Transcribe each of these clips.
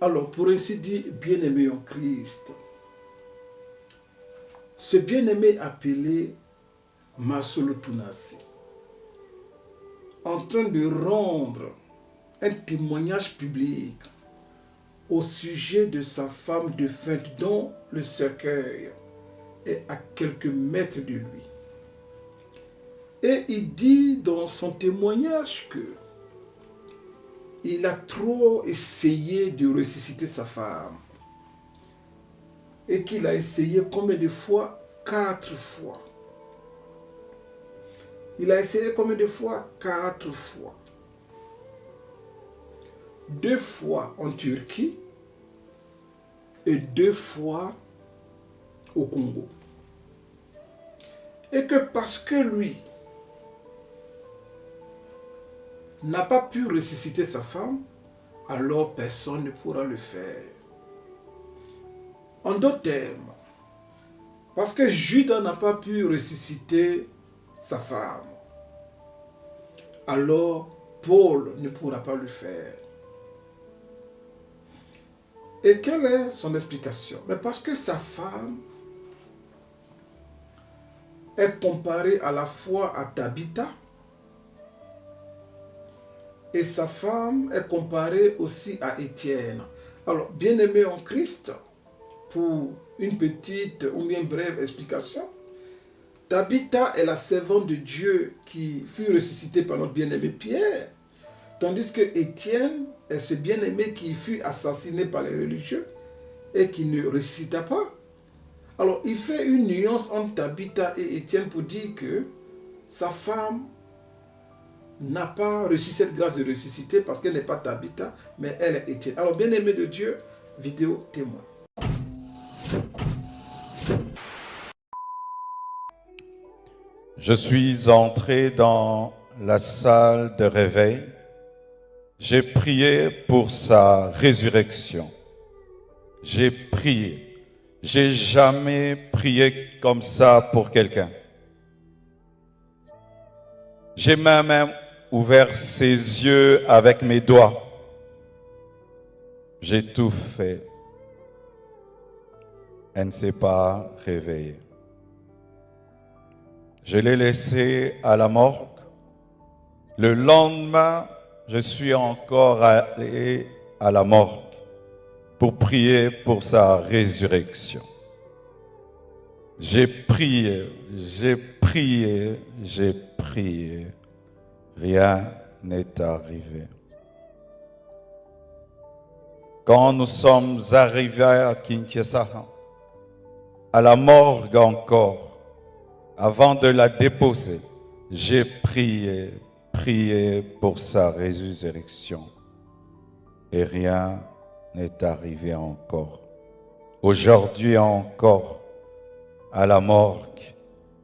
Alors, pour ainsi dire, bien-aimé en Christ, ce bien-aimé appelé Masolo Tunasi, en train de rendre un témoignage public au sujet de sa femme défunte dont le cercueil est à quelques mètres de lui. Et il dit dans son témoignage que il a trop essayé de ressusciter sa femme. Et qu'il a essayé combien de fois? 4 fois. Il a essayé combien de fois? 4 fois. 2 fois en Turquie et 2 fois au Congo. Et que parce que lui n'a pas pu ressusciter sa femme, alors personne ne pourra le faire. En d'autres termes, parce que Judas n'a pas pu ressusciter sa femme, alors Paul ne pourra pas le faire. Et quelle est son explication? Mais parce que sa femme est comparée à la fois à Tabitha, et sa femme est comparée aussi à Étienne. Alors, bien-aimé en Christ, pour une petite ou bien brève explication, Tabitha est la servante de Dieu qui fut ressuscitée par notre bien-aimé Pierre, tandis que Étienne est ce bien-aimé qui fut assassiné par les religieux et qui ne ressuscita pas. Alors, il fait une nuance entre Tabitha et Étienne pour dire que sa femme n'a pas reçu cette grâce de ressusciter parce qu'elle n'est pas Tabitha, mais elle est Étienne. Alors, bien-aimé de Dieu, vidéo témoin. Je suis entré dans la salle de réveil. J'ai prié pour sa résurrection. J'ai prié. J'ai jamais prié comme ça pour quelqu'un. J'ai même ouvert ses yeux avec mes doigts. J'ai tout fait. Elle ne s'est pas réveillée. Je l'ai laissée à la morgue. Le lendemain, je suis encore allé à la morgue pour prier pour sa résurrection. J'ai prié, j'ai prié, j'ai prié. Rien n'est arrivé. Quand nous sommes arrivés à Kinshasa, à la morgue encore, avant de la déposer, j'ai prié pour sa résurrection. Et rien n'est arrivé encore. Aujourd'hui encore, à la morgue,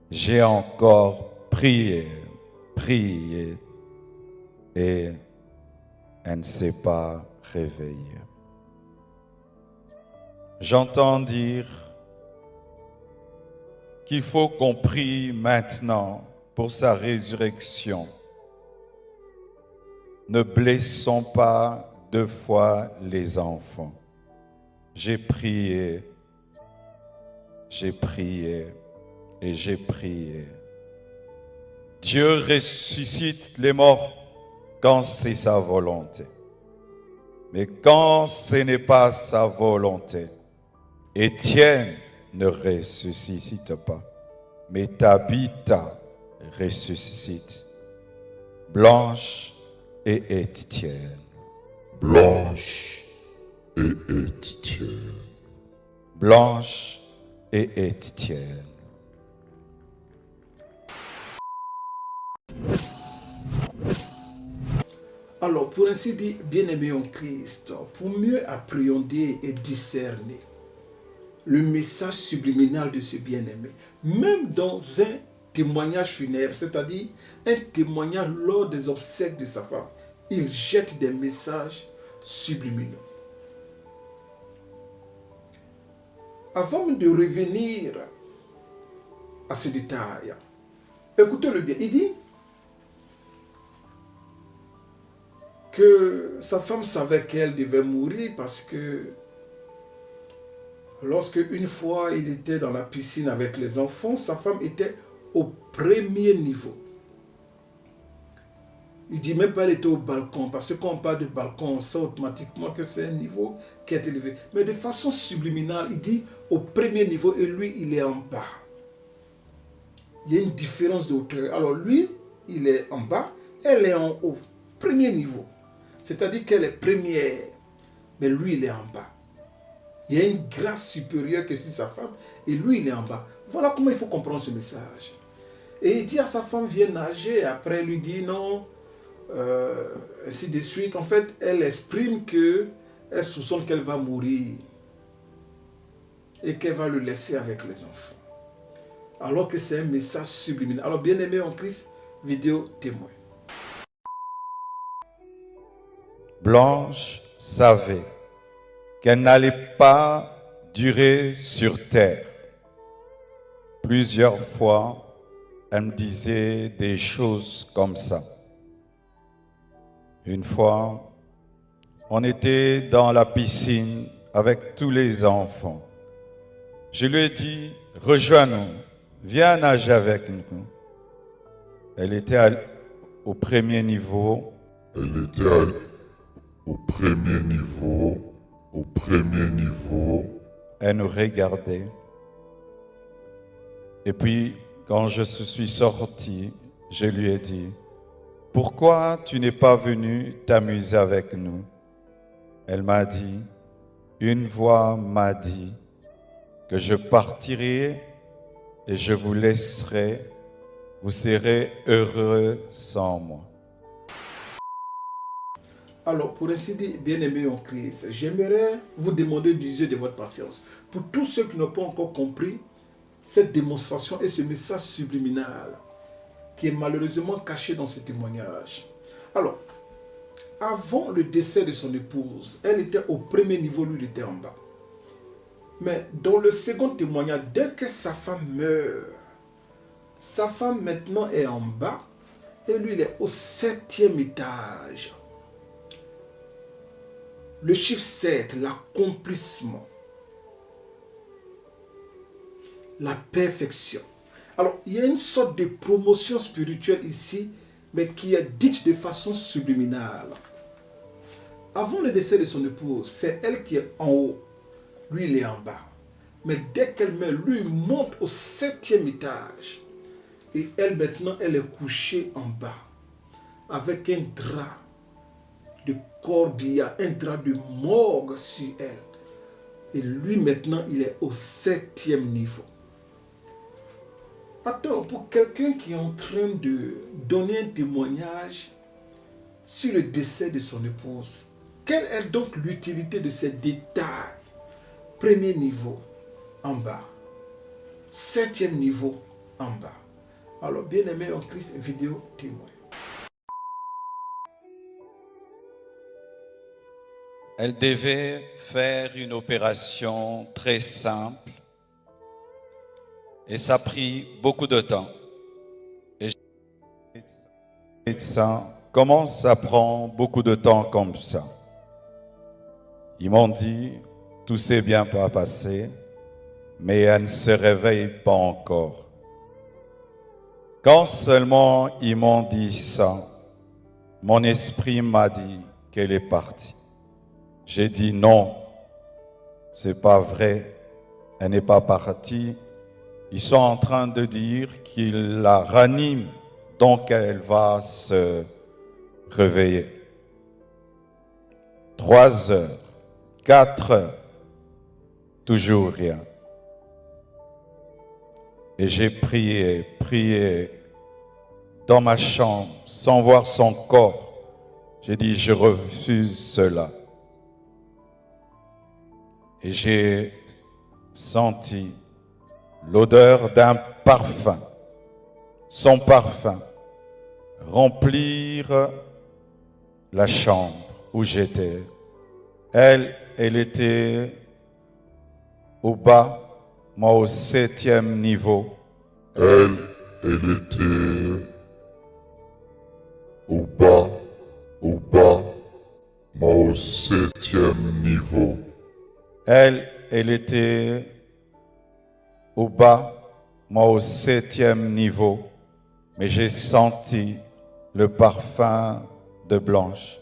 j'ai encore prié, et elle ne s'est pas réveillée. J'entends dire qu'il faut qu'on prie maintenant pour sa résurrection. Ne blessons pas 2 fois les enfants. J'ai prié et j'ai prié. Dieu ressuscite les morts quand c'est sa volonté. Mais quand ce n'est pas sa volonté, Étienne ne ressuscite pas, mais Tabitha ressuscite. Blanche et Étienne. Blanche et Étienne. Blanche et Étienne. Alors, pour ainsi dire, bien-aimé en Christ, pour mieux appréhender et discerner le message subliminal de ce bien-aimé, même dans un témoignage funèbre, c'est-à-dire un témoignage lors des obsèques de sa femme, il jette des messages subliminaux. Avant de revenir à ce détail, écoutez-le bien, il dit: que sa femme savait qu'elle devait mourir parce que lorsque une fois il était dans la piscine avec les enfants, sa femme était au premier niveau. Il dit même pas qu'elle était au balcon, parce que quand on parle de balcon, on sait automatiquement que c'est un niveau qui est élevé. Mais de façon subliminale, il dit au premier niveau et lui, il est en bas. Il y a une différence de hauteur. Alors lui, il est en bas, elle est en haut, premier niveau. C'est-à-dire qu'elle est première, mais lui, il est en bas. Il y a une grâce supérieure que sur sa femme, et lui, il est en bas. Voilà comment il faut comprendre ce message. Et il dit à sa femme, viens nager. Après, il lui dit non. Ainsi de suite. En fait, elle exprime qu'elle soupçonne qu'elle va mourir et qu'elle va le laisser avec les enfants. Alors que c'est un message subliminal. Alors, bien-aimé en Christ, vidéo témoin. Blanche savait qu'elle n'allait pas durer sur terre. Plusieurs fois, elle me disait des choses comme ça. Une fois, on était dans la piscine avec tous les enfants. Je lui ai dit, rejoins-nous, viens nager avec nous. Elle était au premier niveau. Elle était au premier niveau. Au premier niveau. Elle nous regardait. Et puis, quand je suis sorti, je lui ai dit, pourquoi tu n'es pas venu t'amuser avec nous? Elle m'a dit, une voix m'a dit que je partirai et je vous laisserai, vous serez heureux sans moi. Alors, pour ainsi dire, bien-aimés en Christ, j'aimerais vous demander d'user de votre patience. Pour tous ceux qui n'ont pas encore compris cette démonstration et ce message subliminal qui est malheureusement caché dans ce témoignage. Alors, avant le décès de son épouse, elle était au premier niveau, lui il était en bas. Mais dans le second témoignage, dès que sa femme meurt, sa femme maintenant est en bas et lui il est au 7e étage. Le chiffre 7, l'accomplissement, la perfection. Alors, il y a une sorte de promotion spirituelle ici, mais qui est dite de façon subliminale. Avant le décès de son épouse, c'est elle qui est en haut, lui il est en bas. Mais dès qu'elle meurt, lui il monte au 7e étage. Et elle maintenant, elle est couchée en bas, avec un drap de corbillard, un drap de morgue sur elle. Et lui maintenant, il est au 7e niveau. Attends, pour quelqu'un qui est en train de donner un témoignage sur le décès de son épouse, quelle est donc l'utilité de ces détails? Premier niveau, en bas. 7e niveau, en bas. Alors, bien-aimé en Christ, vidéo témoin. Elle devait faire une opération très simple et ça a pris beaucoup de temps. Et les médecins, comment ça prend beaucoup de temps comme ça? Ils m'ont dit, tout s'est bien passé, mais elle ne se réveille pas encore. Quand seulement ils m'ont dit ça, mon esprit m'a dit qu'elle est partie. J'ai dit non, c'est pas vrai, elle n'est pas partie. Ils sont en train de dire qu'ils la raniment, donc elle va se réveiller. 3 heures, 4 heures, toujours rien. Et j'ai prié dans ma chambre sans voir son corps. J'ai dit, je refuse cela. Et j'ai senti l'odeur d'un parfum, son parfum, remplir la chambre où j'étais. Elle était au bas, moi au 7e niveau. Elle était au bas, au 7e niveau. Elle était au bas, moi au 7e niveau, mais j'ai senti le parfum de Blanche.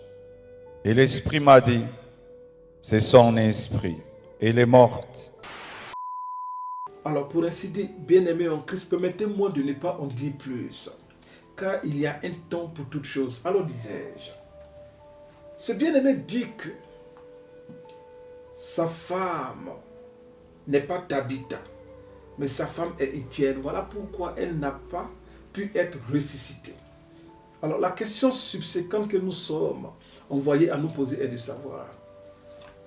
Et l'Esprit m'a dit, c'est son esprit. Elle est morte. Alors, pour ainsi dire, bien-aimé en Christ, permettez-moi de ne pas en dire plus, car il y a un temps pour toute chose. Alors, disais-je, ce bien-aimé dit que sa femme n'est pas Tabitha, mais sa femme est Étienne. Voilà pourquoi elle n'a pas pu être ressuscitée. Alors, la question subséquente que nous sommes envoyés à nous poser est de savoir,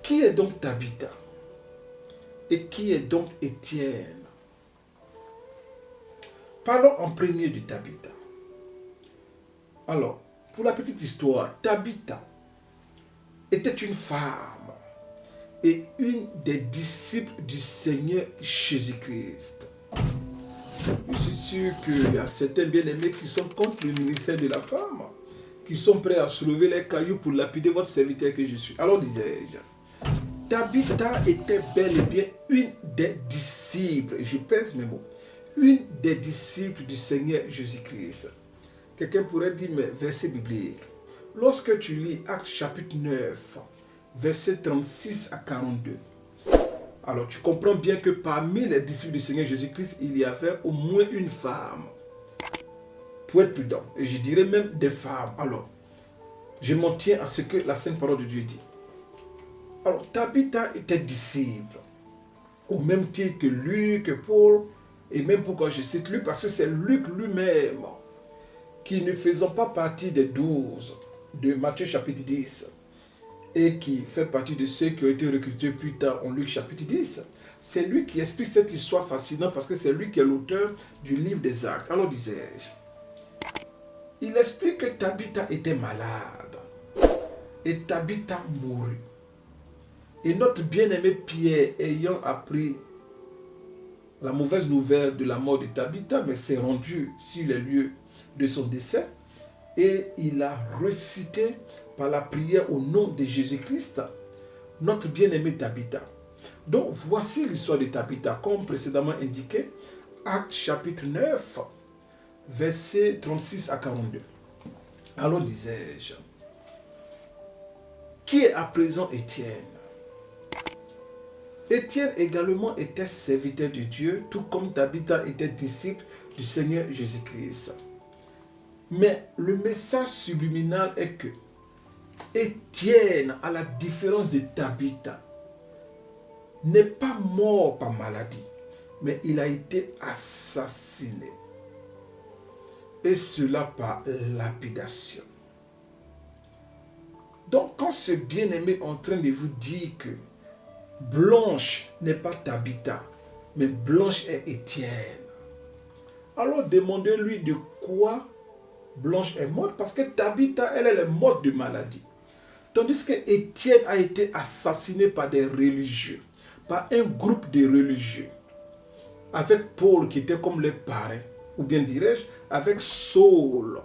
qui est donc Tabitha? Et qui est donc Étienne? Parlons en premier de Tabitha. Alors, pour la petite histoire, Tabitha était une femme et une des disciples du Seigneur Jésus-Christ. Je suis sûr qu'il y a certains bien-aimés qui sont contre le ministère de la femme, qui sont prêts à soulever les cailloux pour lapider votre serviteur que je suis. Alors disais-je, Tabitha était bel et bien une des disciples, et je pèse mes mots, une des disciples du Seigneur Jésus-Christ. Quelqu'un pourrait dire, mais verset biblique. Lorsque tu lis Actes chapitre 9, versets 36 à 42, alors tu comprends bien que parmi les disciples du Seigneur Jésus-Christ, il y avait au moins une femme. Pour être prudent, et je dirais même des femmes. Alors, je m'en tiens à ce que la Sainte Parole de Dieu dit. Alors, Tabitha était disciple, au même titre que Luc, que Paul, et même pourquoi je cite Luc, parce que c'est Luc lui-même qui, ne faisant pas partie des 12 de Matthieu chapitre 10, et qui fait partie de ceux qui ont été recrutés plus tard en Luc chapitre 10, c'est lui qui explique cette histoire fascinante, parce que c'est lui qui est l'auteur du livre des Actes. Alors disais-je, il explique que Tabitha était malade, et Tabitha mourut. Et notre bien-aimé Pierre, ayant appris la mauvaise nouvelle de la mort de Tabitha, mais s'est rendu sur les lieux de son décès et il a ressuscité par la prière au nom de Jésus-Christ, notre bien-aimé Tabitha. Donc voici l'histoire de Tabitha, comme précédemment indiqué, Actes chapitre 9, versets 36 à 42. Alors disais-je, qui est à présent Étienne? Étienne également était serviteur de Dieu, tout comme Tabitha était disciple du Seigneur Jésus-Christ. Mais le message subliminal est que Étienne, à la différence de Tabitha, n'est pas mort par maladie, mais il a été assassiné. Et cela par lapidation. Donc quand ce bien-aimé est en train de vous dire que Blanche n'est pas Tabitha, mais Blanche est Étienne, alors demandez-lui de quoi Blanche est morte, parce que Tabitha, elle est morte de maladie. Tandis que Étienne a été assassiné par des religieux, par un groupe de religieux, avec Paul qui était comme les parrains, ou bien dirais-je, avec Saul,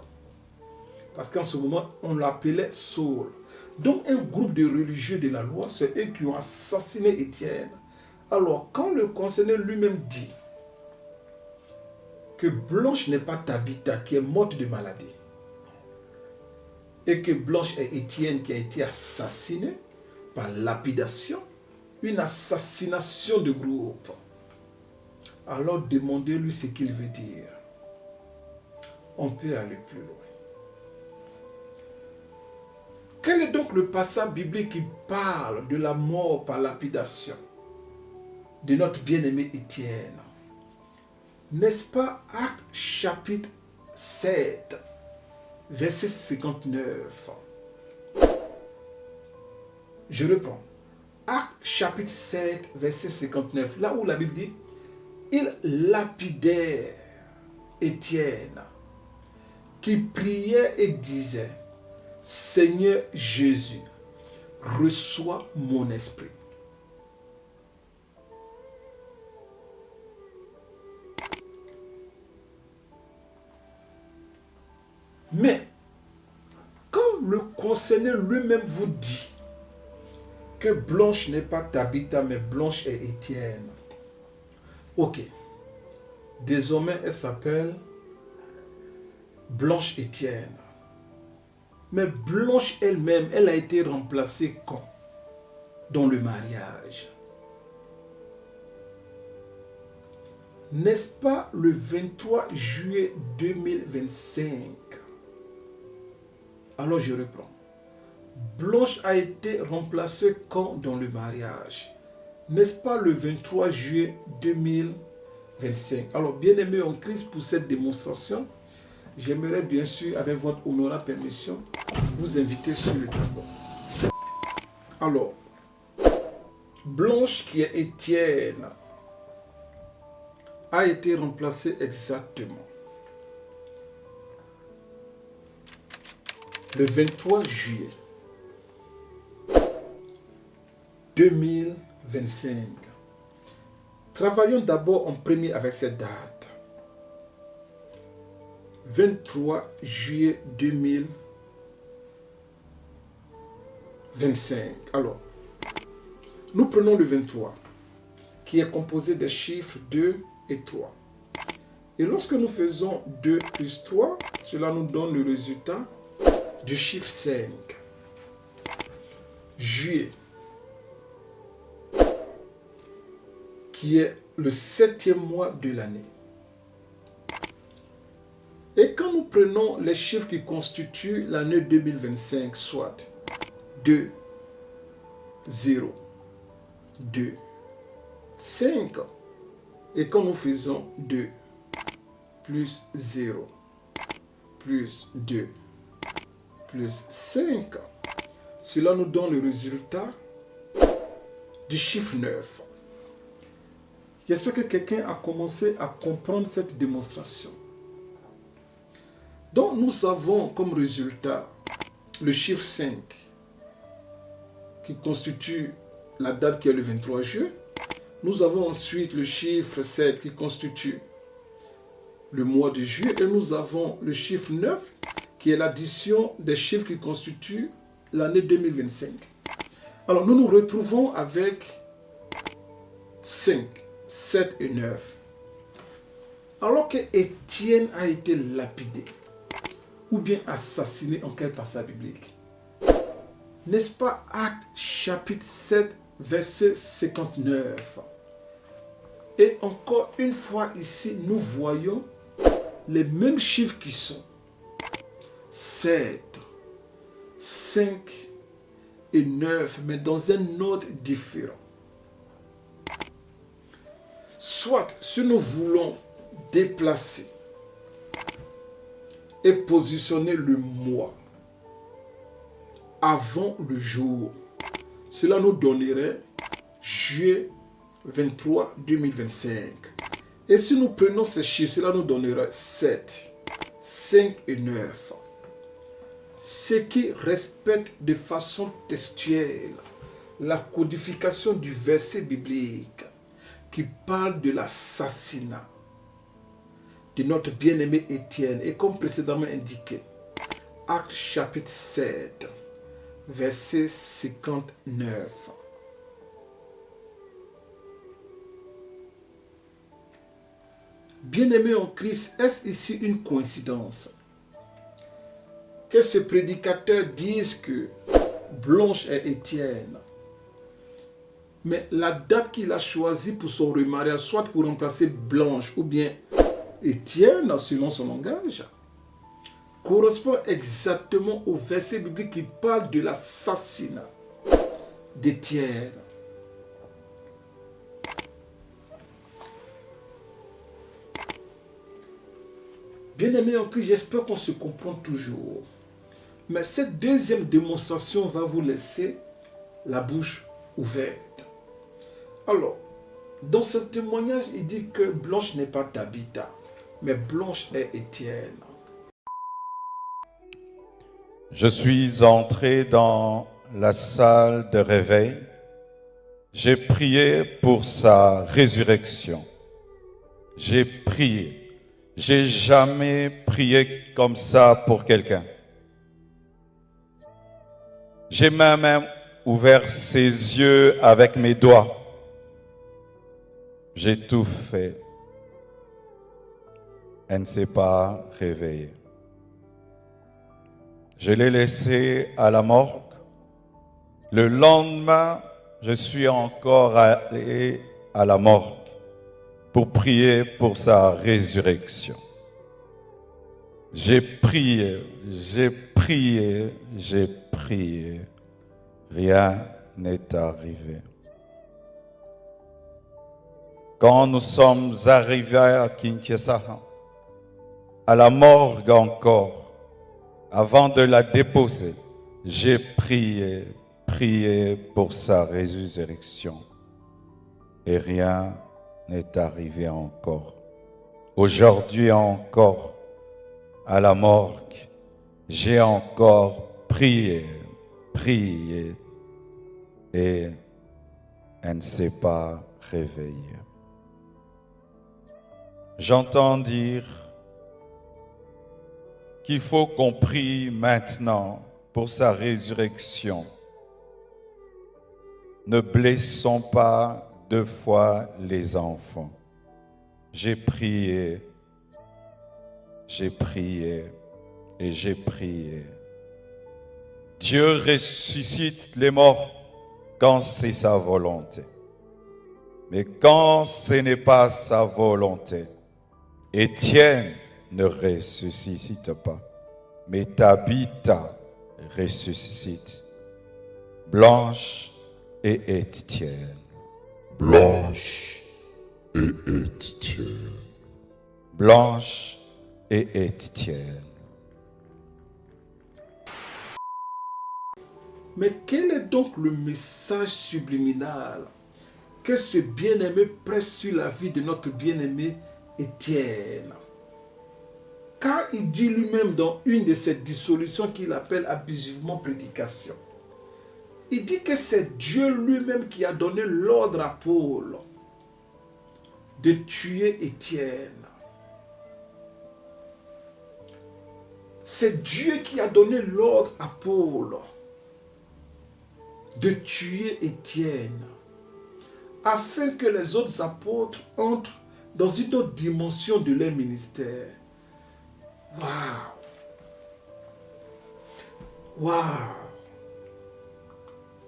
parce qu'en ce moment, on l'appelait Saul. Donc un groupe de religieux de la loi, c'est eux qui ont assassiné Étienne. Alors quand le concerné lui-même dit que Blanche n'est pas Tabitha qui est morte de maladie, et que Blanche est Étienne qui a été assassiné par lapidation, une assassination de groupe, alors demandez-lui ce qu'il veut dire. On peut aller plus loin. Quel est donc le passage biblique qui parle de la mort par lapidation de notre bien-aimé Étienne? N'est-ce pas Actes chapitre 7, verset 59? Je reprends. Actes chapitre 7, verset 59, là où la Bible dit « Ils lapidèrent Étienne, qui priait et disait « Seigneur Jésus, reçois mon esprit. » Mais quand le concerné lui-même vous dit que Blanche n'est pas Tabitha, mais Blanche est Étienne. Ok. Désormais, elle s'appelle Blanche Étienne. Mais Blanche elle-même, elle a été remplacée quand? Dans le mariage. N'est-ce pas le 23 juillet 2025? Alors je reprends. Blanche a été remplacée quand dans le mariage? N'est-ce pas le 23 juillet 2025? Alors, bien-aimés en Christ, pour cette démonstration, j'aimerais bien sûr, avec votre honorable permission, vous inviter sur le tableau. Alors, Blanche, qui est Étienne, a été remplacée exactement le 23 juillet 2025. Travaillons d'abord en premier avec cette date. 23 juillet 2025. Alors, nous prenons le 23, qui est composé des chiffres 2 et 3. Et lorsque nous faisons 2 plus 3, cela nous donne le résultat du chiffre 5. Juillet, qui est le 7e mois de l'année. Et quand nous prenons les chiffres qui constituent l'année 2025, soit 2, 0, 2, 5, et quand nous faisons 2 plus 0 plus 2 plus 5, cela nous donne le résultat du chiffre 9. J'espère que quelqu'un a commencé à comprendre cette démonstration. Donc nous avons comme résultat le chiffre 5 qui constitue la date qui est le 23 juillet. Nous avons ensuite le chiffre 7 qui constitue le mois de juillet et nous avons le chiffre 9 qui est l'addition des chiffres qui constituent l'année 2025. Alors nous nous retrouvons avec 5, 7 et 9. Alors que Étienne a été lapidé ou bien assassiné en quel passage biblique? N'est-ce pas Actes chapitre 7 verset 59? Et encore une fois ici, nous voyons les mêmes chiffres qui sont 7, 5 et 9, mais dans un ordre différent. Soit, si nous voulons déplacer et positionner le mois avant le jour, cela nous donnerait juillet 23 2025. Et si nous prenons ces chiffres, cela nous donnerait 7, 5 et 9. Ce qui respecte de façon textuelle la codification du verset biblique qui parle de l'assassinat de notre bien-aimé Étienne. Et comme précédemment indiqué, Actes chapitre 7, verset 59. Bien-aimé en Christ, est-ce ici une coïncidence que ce prédicateur dise que Blanche est Étienne? Mais la date qu'il a choisie pour son remariage, soit pour remplacer Blanche ou bien Étienne, selon son langage, correspond exactement au verset biblique qui parle de l'assassinat d'Étienne. Bien-aimés en Christ, j'espère qu'on se comprend toujours. Mais cette deuxième démonstration va vous laisser la bouche ouverte. Alors, dans ce témoignage, il dit que Blanche n'est pas Tabitha, mais Blanche est Étienne. Je suis entré dans la salle de réveil. J'ai prié pour sa résurrection. J'ai prié. J'ai jamais prié comme ça pour quelqu'un. J'ai même ouvert ses yeux avec mes doigts. J'ai tout fait. Elle ne s'est pas réveillée. Je l'ai laissée à la morgue. Le lendemain, je suis encore allé à la morgue pour prier pour sa résurrection. J'ai prié, j'ai prié, j'ai prié. Rien n'est arrivé. Quand nous sommes arrivés à Kinshasa, à la morgue encore, avant de la déposer, j'ai prié, prié pour sa résurrection. Et rien n'est arrivé encore. Aujourd'hui encore, à la morgue, j'ai encore prié, prié, et elle ne s'est pas réveillée. J'entends dire qu'il faut qu'on prie maintenant pour sa résurrection. Ne blessons pas deux fois les enfants. J'ai prié et j'ai prié. Dieu ressuscite les morts quand c'est sa volonté. Mais quand ce n'est pas sa volonté, Étienne ne ressuscite pas, mais Tabitha ressuscite. Blanche et Étienne. Blanche et Étienne. Blanche et Étienne. Mais quel est donc le message subliminal que ce bien-aimé presse sur la vie de notre bien-aimé Étienne? Car il dit lui-même dans une de ses dissolutions qu'il appelle abusivement prédication, il dit que c'est Dieu lui-même qui a donné l'ordre à Paul de tuer Étienne. C'est Dieu qui a donné l'ordre à Paul de tuer Étienne, afin que les autres apôtres entrent dans une autre dimension de leur ministère. Waouh! Waouh!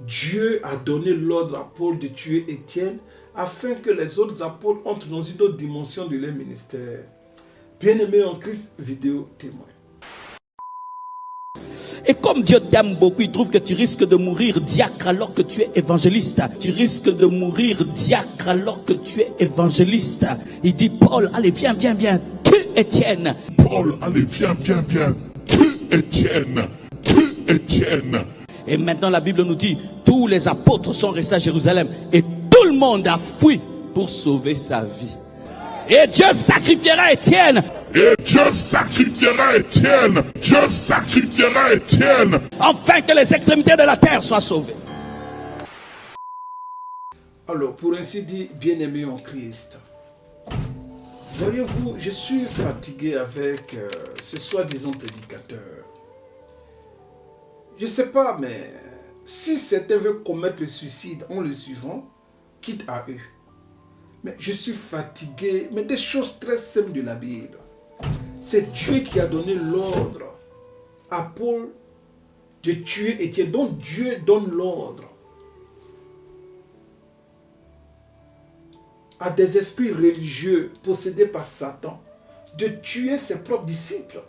Dieu a donné l'ordre à Paul de tuer Étienne, afin que les autres apôtres entrent dans une autre dimension de leur ministère. Bien-aimé en Christ, vidéo témoin. Et comme Dieu t'aime beaucoup, il trouve que tu risques de mourir diacre alors que tu es évangéliste. Tu risques de mourir diacre alors que tu es évangéliste. Il dit, Paul, allez, viens, viens, viens, tue Étienne. Paul, allez, viens, viens, viens. Tue Étienne. Tue Étienne. Et maintenant la Bible nous dit, tous les apôtres sont restés à Jérusalem et tout le monde a fui pour sauver sa vie. Et Dieu sacrifiera Étienne. Et Dieu sacrifiera Étienne. Dieu sacrifiera Étienne. Afin que les extrémités de la terre soient sauvées. Alors, pour ainsi dire, bien-aimé en Christ, voyez-vous, je suis fatigué avec ce soi-disant prédicateur. Je ne sais pas, mais si certains veulent commettre le suicide en le suivant, quitte à eux. Mais je suis fatigué, mais des choses très simples de la Bible. C'est Dieu qui a donné l'ordre à Paul de tuer Étienne. Donc Dieu donne l'ordre à des esprits religieux possédés par Satan de tuer ses propres disciples.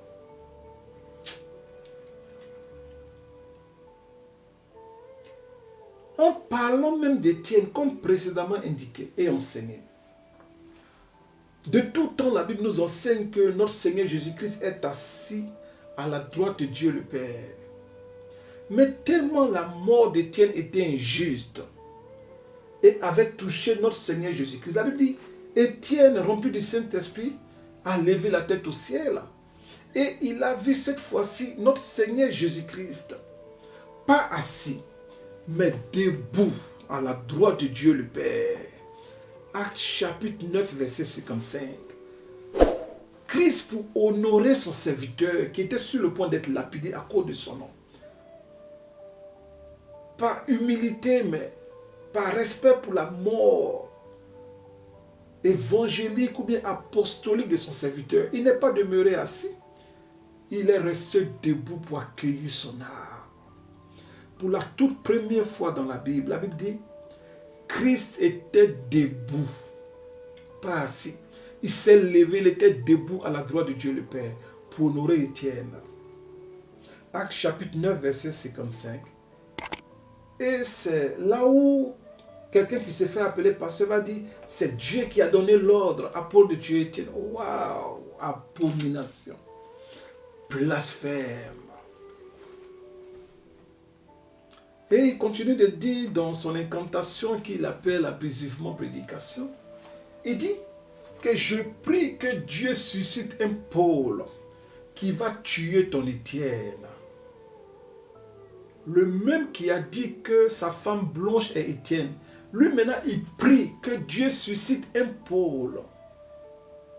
En parlant même d'Étienne, comme précédemment indiqué et enseigné, de tout temps, la Bible nous enseigne que notre Seigneur Jésus-Christ est assis à la droite de Dieu le Père. Mais tellement la mort d'Étienne était injuste et avait touché notre Seigneur Jésus-Christ, la Bible dit, Étienne, rempli du Saint-Esprit, a levé la tête au ciel. Et il a vu cette fois-ci notre Seigneur Jésus-Christ, pas assis, mais debout à la droite de Dieu le Père. Acte chapitre 9, verset 55. Christ, pour honorer son serviteur qui était sur le point d'être lapidé à cause de son nom, par humilité, mais par respect pour la mort évangélique ou bien apostolique de son serviteur, il n'est pas demeuré assis. Il est resté debout pour accueillir son âme. Pour la toute première fois dans la Bible dit Christ était debout, pas assis. Il s'est levé, il était debout à la droite de Dieu le Père pour honorer Étienne. Actes chapitre 9, verset 55. Et c'est là où quelqu'un qui se fait appeler pasteur va dire, c'est Dieu qui a donné l'ordre à Paul de tuer Étienne. Waouh, abomination, blasphème. Et il continue de dire dans son incantation qu'il appelle abusivement prédication, il dit que je prie que Dieu suscite un Paul qui va tuer ton Étienne. Le même qui a dit que sa femme blanche est Étienne. Lui maintenant il prie que Dieu suscite un Paul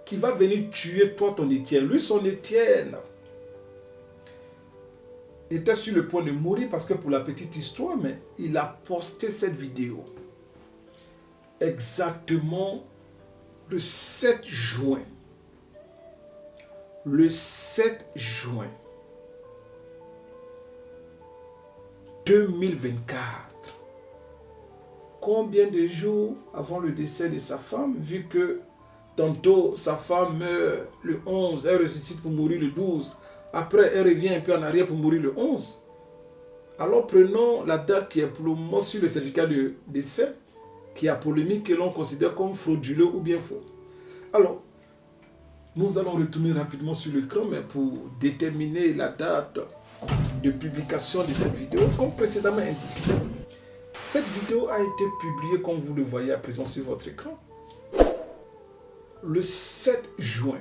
qui va venir tuer toi ton Étienne. Lui son Étienne était sur le point de mourir parce que pour la petite histoire, mais il a posté cette vidéo exactement le 7 juin. Le 7 juin 2024. Combien de jours avant le décès de sa femme, vu que tantôt sa femme meurt le 11, elle ressuscite pour mourir le 12, après elle revient un peu en arrière pour mourir le 11. Alors prenons la date qui est pour le moment sur le certificat de décès, qui a polémique que l'on considère comme frauduleux ou bien faux. Alors, nous allons retourner rapidement sur l'écran, mais pour déterminer la date de publication de cette vidéo, comme précédemment indiqué. Cette vidéo a été publiée, comme vous le voyez à présent sur votre écran, le 7 juin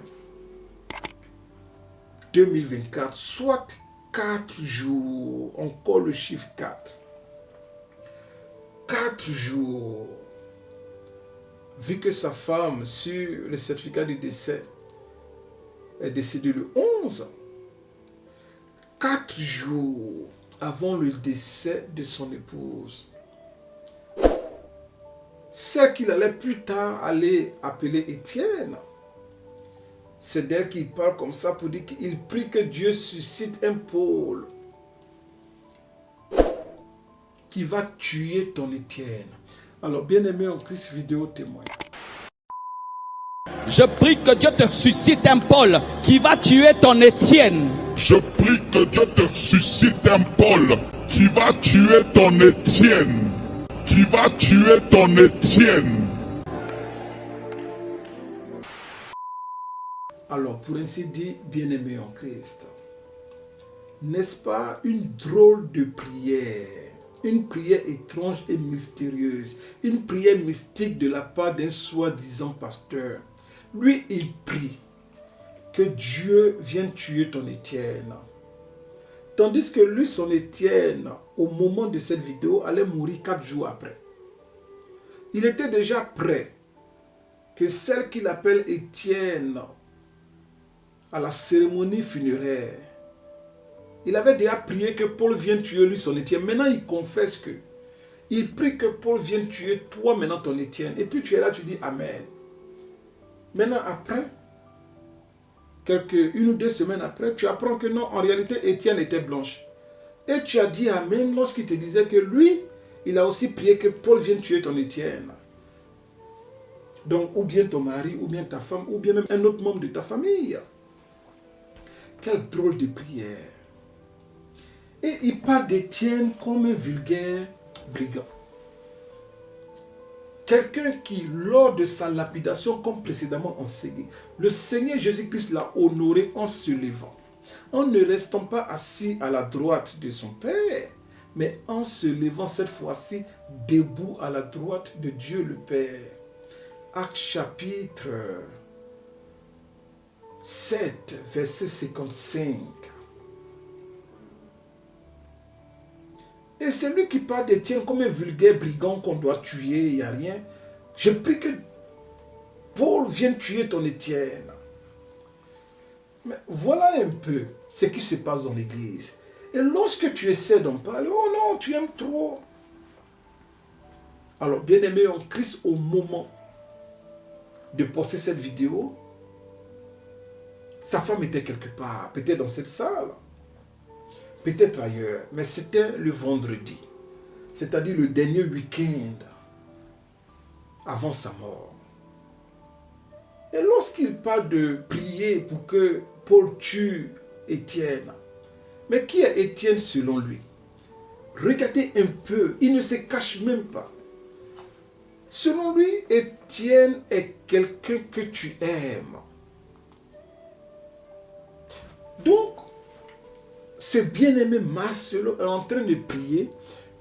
2024, soit 4 jours, encore le chiffre 4. 4 jours, vu que sa femme, sur le certificat de décès, est décédée le 11, 4 jours avant le décès de son épouse. Celle qu'il allait plus tard aller appeler Étienne, c'est d'elle qu'il parle comme ça pour dire qu'il prie que Dieu suscite un Paul qui va tuer ton Étienne. Alors, bien-aimé en Christ, vidéo témoin. Je prie que Dieu te suscite un Paul qui va tuer ton Étienne. Je prie que Dieu te suscite un Paul qui va tuer ton Étienne. Qui va tuer ton Étienne. Alors, pour ainsi dire, bien-aimé en Christ, n'est-ce pas une drôle de prière? Une prière étrange et mystérieuse. Une prière mystique de la part d'un soi-disant pasteur. Lui, il prie que Dieu vienne tuer ton Étienne. Tandis que lui, son Étienne, au moment de cette vidéo, allait mourir 4 jours après. Il était déjà prêt que celle qu'il appelle Étienne à la cérémonie funéraire, il avait déjà prié que Paul vienne tuer lui son Étienne. Maintenant, il confesse que il prie que Paul vienne tuer toi maintenant ton Étienne. Et puis tu es là, tu dis Amen. Maintenant, après, une ou 2 semaines après, tu apprends que non, en réalité, Étienne était blanche. Et tu as dit Amen lorsqu'il te disait que lui, il a aussi prié que Paul vienne tuer ton Étienne. Donc, ou bien ton mari, ou bien ta femme, ou bien même un autre membre de ta famille. Quelle drôle de prière. Et il parle d'Étienne comme un vulgaire brigand. Quelqu'un qui, lors de sa lapidation, comme précédemment enseigné, le Seigneur Jésus-Christ l'a honoré en se levant, en ne restant pas assis à la droite de son Père, mais en se levant cette fois-ci debout à la droite de Dieu le Père. Actes chapitre 7, verset 55. Et c'est lui qui parle d'Étienne comme un vulgaire brigand qu'on doit tuer, il n'y a rien. Je prie que Paul vienne tuer ton Étienne. Mais voilà un peu ce qui se passe dans l'église. Et lorsque tu essaies d'en parler, oh non, tu aimes trop. Alors, bien-aimé en Christ, au moment de poster cette vidéo, sa femme était quelque part, peut-être dans cette salle, peut-être ailleurs, mais c'était le vendredi, c'est-à-dire le dernier week-end avant sa mort. Et lorsqu'il parle de prier pour que Paul tue Étienne, mais qui est Étienne selon lui? Regardez un peu, il ne se cache même pas. Selon lui, Étienne est quelqu'un que tu aimes. Donc, ce bien-aimé Marcelo est en train de prier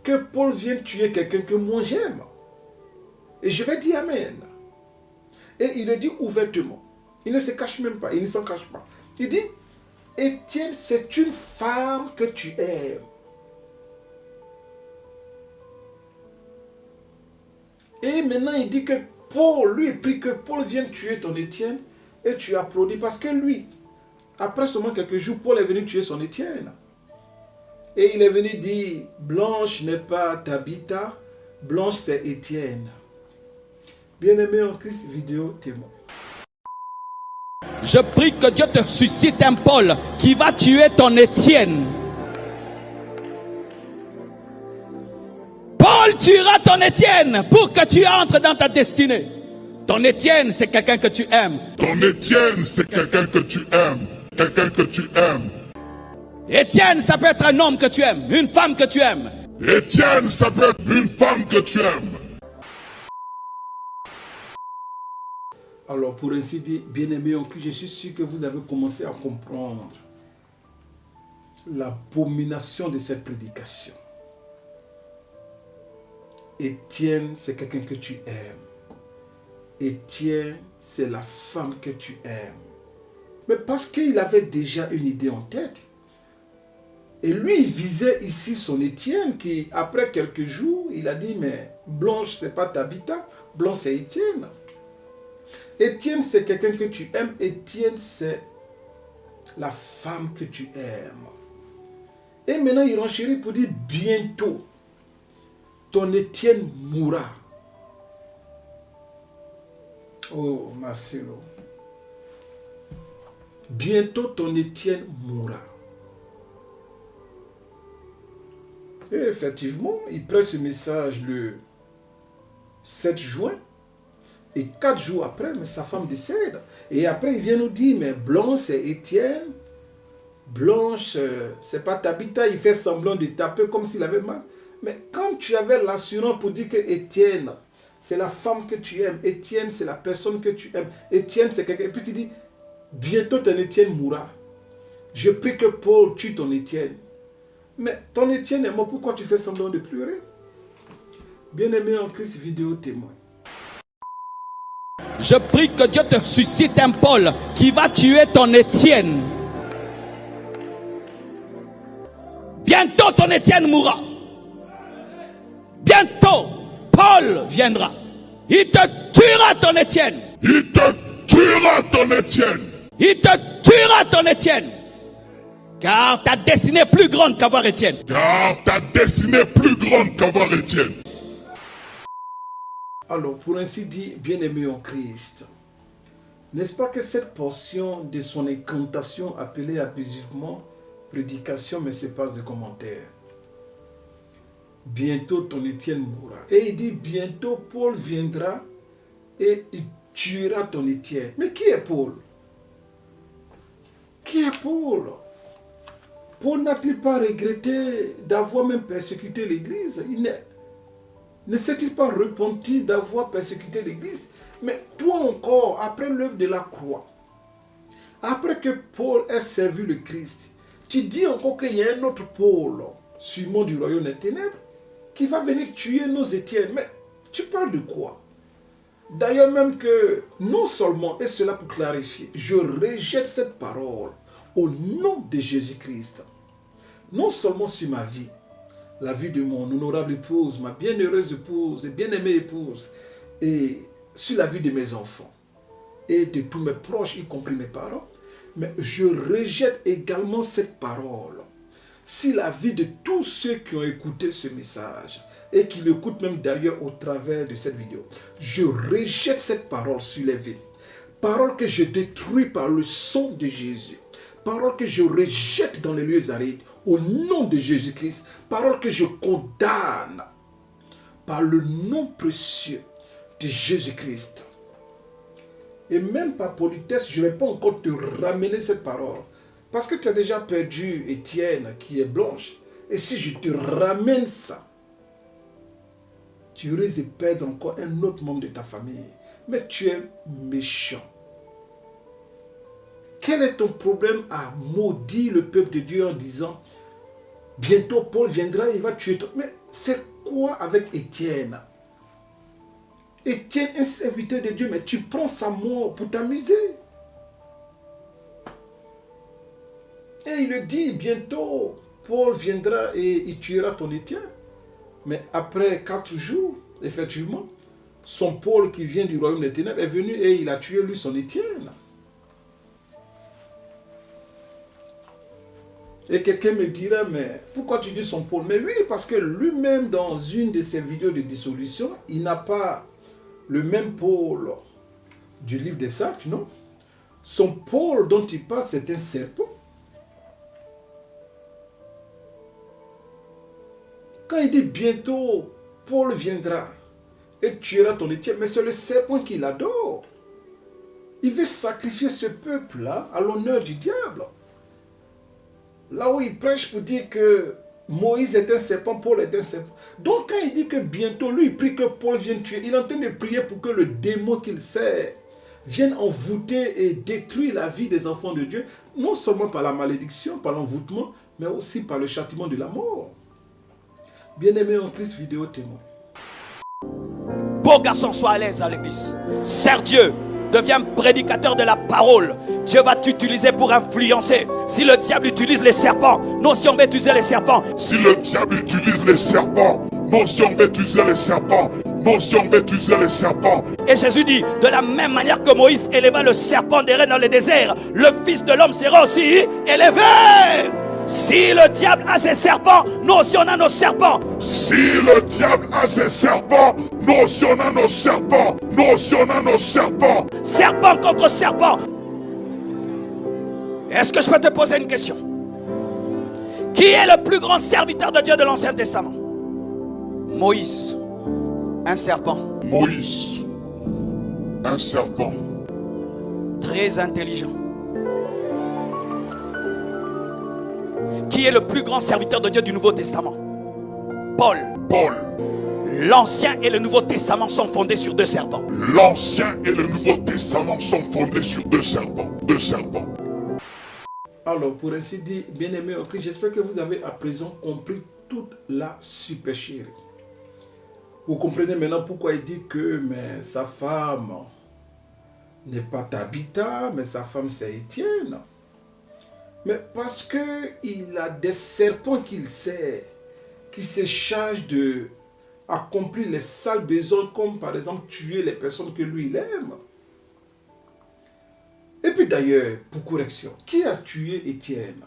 que Paul vienne tuer quelqu'un que moi j'aime. Et je vais dire Amen. Et il le dit ouvertement. Il ne se cache même pas, il ne s'en cache pas. Il dit, Étienne, c'est une femme que tu aimes. Et maintenant, il dit que Paul, lui, prie que Paul vienne tuer ton Étienne et tu applaudis parce que lui, après seulement quelques jours, Paul est venu tuer son Étienne. Et il est venu dire, Blanche n'est pas Tabitha, Blanche c'est Étienne. Bien-aimé en Christ, vidéo témoin. Je prie que Dieu te suscite un Paul qui va tuer ton Étienne. Paul tuera ton Étienne pour que tu entres dans ta destinée. Ton Étienne, c'est quelqu'un que tu aimes. Ton Étienne, c'est quelqu'un que tu aimes. Quelqu'un que tu aimes. Étienne, ça peut être un homme que tu aimes, une femme que tu aimes. Étienne, ça peut être une femme que tu aimes. Alors, pour ainsi dire, bien-aimé en Christ, je suis sûr que vous avez commencé à comprendre l'abomination de cette prédication. Étienne, c'est quelqu'un que tu aimes. Étienne, c'est la femme que tu aimes. Mais parce qu'il avait déjà une idée en tête. Et lui, il visait ici son Étienne qui, après quelques jours, il a dit, mais Blanche, c'est pas Tabitha, Blanche, c'est Étienne. Étienne, c'est quelqu'un que tu aimes. Étienne, c'est la femme que tu aimes. Et maintenant, il renchérit pour dire, bientôt, ton Étienne mourra. Oh, Marcelo. Bientôt, ton Étienne mourra. Et effectivement, il prend ce message le 7 juin. Et 4 jours après, mais sa femme décède. Et après, il vient nous dire, mais Blanche, c'est Étienne. Blanche, c'est pas Tabitha. Il fait semblant de taper comme s'il avait mal. Mais quand tu avais l'assurance pour dire que Étienne, c'est la femme que tu aimes. Étienne, c'est la personne que tu aimes. Étienne, c'est quelqu'un. Et puis tu dis, bientôt ton Étienne mourra. Je prie que Paul tue ton Étienne. Mais ton Étienne est mort, pourquoi tu fais semblant de pleurer? Bien-aimé en Christ, vidéo témoin. Je prie que Dieu te suscite un Paul qui va tuer ton Étienne. Bientôt ton Étienne mourra. Bientôt, Paul viendra. Il te tuera ton Étienne. Il te tuera ton Étienne. Il te tuera ton Étienne. Car ta destinée est plus grande qu'avoir Étienne. Car ta destinée est plus grande qu'avoir Étienne. Alors, pour ainsi dire, bien-aimé en Christ, n'est-ce pas que cette portion de son incantation appelée abusivement prédication, mais ce n'est pas de commentaire. Bientôt ton Étienne mourra. Et il dit, bientôt Paul viendra et il tuera ton Étienne. Mais qui est Paul? Qui est Paul? Paul n'a-t-il pas regretté d'avoir même persécuté l'Église? Ne s'est-il pas repenti d'avoir persécuté l'Église? Mais toi encore, après l'œuvre de la croix, après que Paul ait servi le Christ, tu dis encore qu'il y a un autre Paul, sûrement du royaume des ténèbres, qui va venir tuer nos Étienne. Mais tu parles de quoi? D'ailleurs même que, non seulement, et cela pour clarifier, je rejette cette parole au nom de Jésus-Christ. Non seulement sur ma vie, la vie de mon honorable épouse, ma bienheureuse épouse et bien-aimée épouse, et sur la vie de mes enfants, et de tous mes proches, y compris mes parents, mais je rejette également cette parole si la vie de tous ceux qui ont écouté ce message et qui l'écoutent même d'ailleurs au travers de cette vidéo, je rejette cette parole sur les villes. Parole que je détruis par le sang de Jésus. Parole que je rejette dans les lieux arides au nom de Jésus-Christ. Parole que je condamne par le nom précieux de Jésus-Christ. Et même par politesse, je ne vais pas encore te ramener cette parole. Parce que tu as déjà perdu Étienne qui est blanche. Et si je te ramène ça, tu risques de perdre encore un autre membre de ta famille. Mais tu es méchant. Quel est ton problème à maudire le peuple de Dieu en disant bientôt Paul viendra, il va tuer toi. Mais c'est quoi avec Étienne? Étienne est un serviteur de Dieu, mais tu prends sa mort pour t'amuser. Et il le dit, bientôt Paul viendra et il tuera ton Étienne. Mais après 4 jours, effectivement, son Paul qui vient du royaume des ténèbres est venu et il a tué lui son Étienne. Et quelqu'un me dira, mais pourquoi tu dis son Paul? Mais oui, parce que lui-même, dans une de ses vidéos de dissolution, il n'a pas le même Paul du livre des Saints, non? Son Paul dont il parle, c'est un serpent. Quand il dit bientôt, Paul viendra et tuera ton Étienne, mais c'est le serpent qu'il adore. Il veut sacrifier ce peuple-là à l'honneur du diable. Là où il prêche pour dire que Moïse est un serpent, Paul est un serpent. Donc quand il dit que bientôt, lui, il prie que Paul vienne tuer, il est en train de prier pour que le démon qu'il sert vienne envoûter et détruire la vie des enfants de Dieu, non seulement par la malédiction, par l'envoûtement, mais aussi par le châtiment de la mort. Bien-aimé en Christ, vidéo témoin. Beau garçon, sois à l'aise à l'église. Sers Dieu. Deviens prédicateur de la parole. Dieu va t'utiliser pour influencer. Si le diable utilise les serpents, nous si on va utiliser les serpents. Si le diable utilise les serpents, nous si on va utiliser les serpents. Nous si on va utiliser les serpents. Et Jésus dit, de la même manière que Moïse éleva le serpent des reins dans le désert, le Fils de l'homme sera aussi élevé. Si le diable a ses serpents, nous aussi on a nos serpents. Si le diable a ses serpents, nous aussi on a nos serpents. Nous aussi on a nos serpents. Serpent contre serpent. Est-ce que je peux te poser une question? Qui est le plus grand serviteur de Dieu de l'Ancien Testament? Moïse, un serpent. Moïse, un serpent. Très intelligent. Qui est le plus grand serviteur de Dieu du Nouveau Testament? Paul. Paul. L'Ancien et le Nouveau Testament sont fondés sur 2 serpents. L'Ancien et le Nouveau Testament sont fondés sur 2 serpents. 2 serpents. Alors, pour ainsi dire, bien-aimés en Christ, j'espère que vous avez à présent compris toute la supercherie. Vous comprenez maintenant pourquoi il dit que mais sa femme n'est pas Tabitha, mais sa femme c'est Étienne. Mais parce qu'il a des serpents qu'il sert, qui se chargent de accomplir les sales besoins, comme par exemple tuer les personnes que lui il aime. Et puis d'ailleurs, pour correction, qui a tué Étienne?